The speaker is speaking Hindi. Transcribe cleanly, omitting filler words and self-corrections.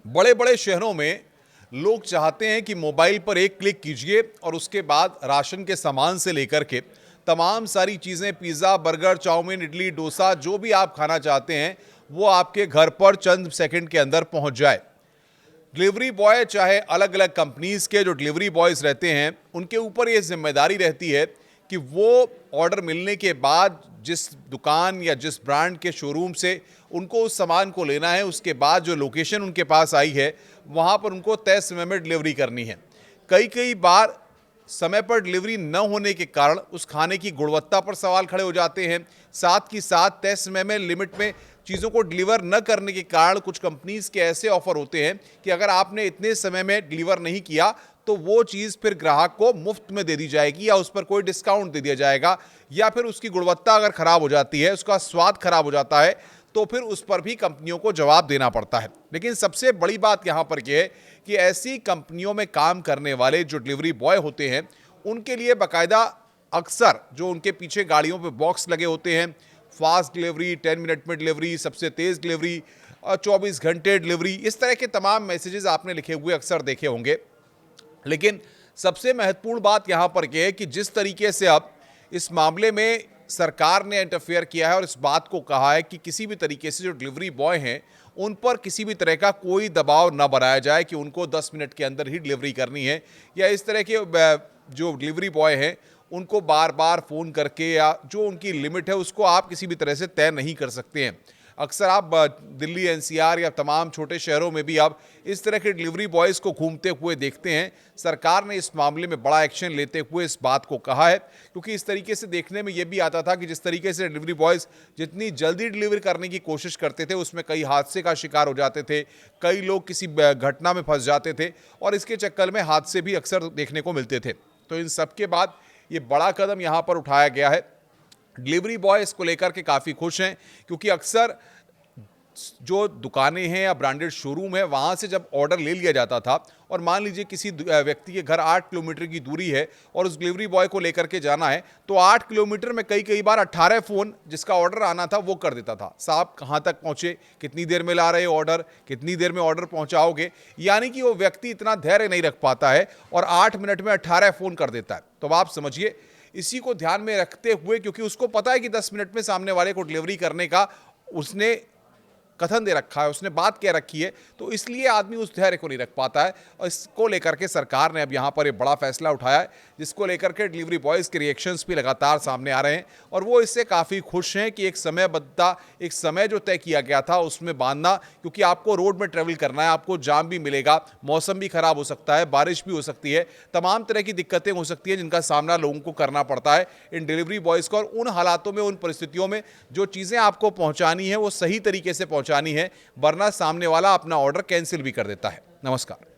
बड़े बड़े शहरों में लोग चाहते हैं कि मोबाइल पर एक क्लिक कीजिए और उसके बाद राशन के सामान से लेकर के तमाम सारी चीज़ें, pizza, burger, chow mein, idli, dosa, जो भी आप खाना चाहते हैं वो आपके घर पर चंद सेकंड के अंदर पहुंच जाए। डिलीवरी बॉय, चाहे अलग अलग कंपनीज के जो डिलीवरी बॉयज़ रहते हैं, उनके ऊपर ये जिम्मेदारी रहती है कि वो ऑर्डर मिलने के बाद जिस दुकान या जिस ब्रांड के शोरूम से उनको उस सामान को लेना है, उसके बाद जो लोकेशन उनके पास आई है वहाँ पर उनको तय समय में डिलीवरी करनी है। कई कई बार समय पर डिलीवरी न होने के कारण उस खाने की गुणवत्ता पर सवाल खड़े हो जाते हैं। साथ ही साथ तय समय में, लिमिट में चीज़ों को डिलीवर न करने के कारण कुछ कंपनीज के ऐसे ऑफर होते हैं कि अगर आपने इतने समय में डिलीवर नहीं किया तो वो चीज़ फिर ग्राहक को मुफ्त में दे दी जाएगी या उस पर कोई डिस्काउंट दे दिया जाएगा, या फिर उसकी गुणवत्ता अगर खराब हो जाती है, उसका स्वाद खराब हो जाता है, तो फिर उस पर भी कंपनियों को जवाब देना पड़ता है। लेकिन सबसे बड़ी बात यहाँ पर यह है कि ऐसी कंपनियों में काम करने वाले जो डिलीवरी बॉय होते हैं, उनके लिए बाकायदा अक्सर जो उनके पीछे गाड़ियों पे बॉक्स लगे होते हैं, फास्ट डिलीवरी, 10 मिनट में डिलीवरी, सबसे तेज़ डिलीवरी और 24 घंटे डिलीवरी, इस तरह के तमाम मैसेजेस आपने लिखे हुए अक्सर देखे होंगे। लेकिन सबसे महत्वपूर्ण बात यहाँ पर यह है कि जिस तरीके से अब इस मामले में सरकार ने इंटरफेयर किया है और इस बात को कहा है कि किसी भी तरीके से जो डिलीवरी बॉय हैं उन पर किसी भी तरह का कोई दबाव न बनाया जाए कि उनको 10 मिनट के अंदर ही डिलीवरी करनी है, या इस तरह के जो डिलीवरी बॉय हैं उनको बार बार फ़ोन करके या जो उनकी लिमिट है उसको आप किसी भी तरह से तय नहीं कर सकते हैं। अक्सर आप दिल्ली, एनसीआर या तमाम छोटे शहरों में भी आप इस तरह के डिलीवरी बॉयज़ को घूमते हुए देखते हैं। सरकार ने इस मामले में बड़ा एक्शन लेते हुए इस बात को कहा है, क्योंकि इस तरीके से देखने में ये भी आता था कि जिस तरीके से डिलीवरी बॉयज़ जितनी जल्दी डिलीवरी करने की कोशिश करते थे उसमें कई हादसे का शिकार हो जाते थे, कई लोग किसी घटना में फंस जाते थे और इसके चक्कर में हादसे भी अक्सर देखने को मिलते थे। तो इन सब के बाद ये बड़ा कदम यहाँ पर उठाया गया है। डिलीवरी बॉय इसको लेकर के काफ़ी खुश हैं, क्योंकि अक्सर जो दुकानें हैं या ब्रांडेड शोरूम है वहाँ से जब ऑर्डर ले लिया जाता था और मान लीजिए किसी व्यक्ति के घर 8 किलोमीटर की दूरी है और उस डिलीवरी बॉय को लेकर के जाना है, तो 8 किलोमीटर में कई बार 18 फ़ोन जिसका ऑर्डर आना था वो कर देता था, साहब कहाँ तक पहुँचे, कितनी देर में ला रहे हो ऑर्डर, कितनी देर में ऑर्डर पहुँचाओगे। यानी कि वो व्यक्ति इतना धैर्य नहीं रख पाता है और 8 मिनट में 18 फ़ोन कर देता है। तो आप समझिए, इसी को ध्यान में रखते हुए, क्योंकि उसको पता है कि 10 मिनट में सामने वाले को डिलीवरी करने का उसने कथन दे रखा है, उसने बात कह रखी है, तो इसलिए आदमी उस धैर्य को नहीं रख पाता है। और इसको लेकर के सरकार ने अब यहाँ पर एक बड़ा फैसला उठाया है, जिसको लेकर के डिलीवरी बॉयज़ के रिएक्शंस भी लगातार सामने आ रहे हैं और वो इससे काफ़ी खुश हैं कि एक समयबद्धता, एक समय जो तय किया गया था उसमें बांधना, क्योंकि आपको रोड में ट्रैवल करना है, आपको जाम भी मिलेगा, मौसम भी खराब हो सकता है, बारिश भी हो सकती है, तमाम तरह की दिक्कतें हो सकती हैं जिनका सामना लोगों को करना पड़ता है इन डिलीवरी बॉयज़ को। और उन हालातों में, उन परिस्थितियों में जो चीज़ें आपको पहुँचानी है वो सही तरीके से पहुँचानी है, वरना सामने वाला अपना ऑर्डर कैंसिल भी कर देता है। नमस्कार।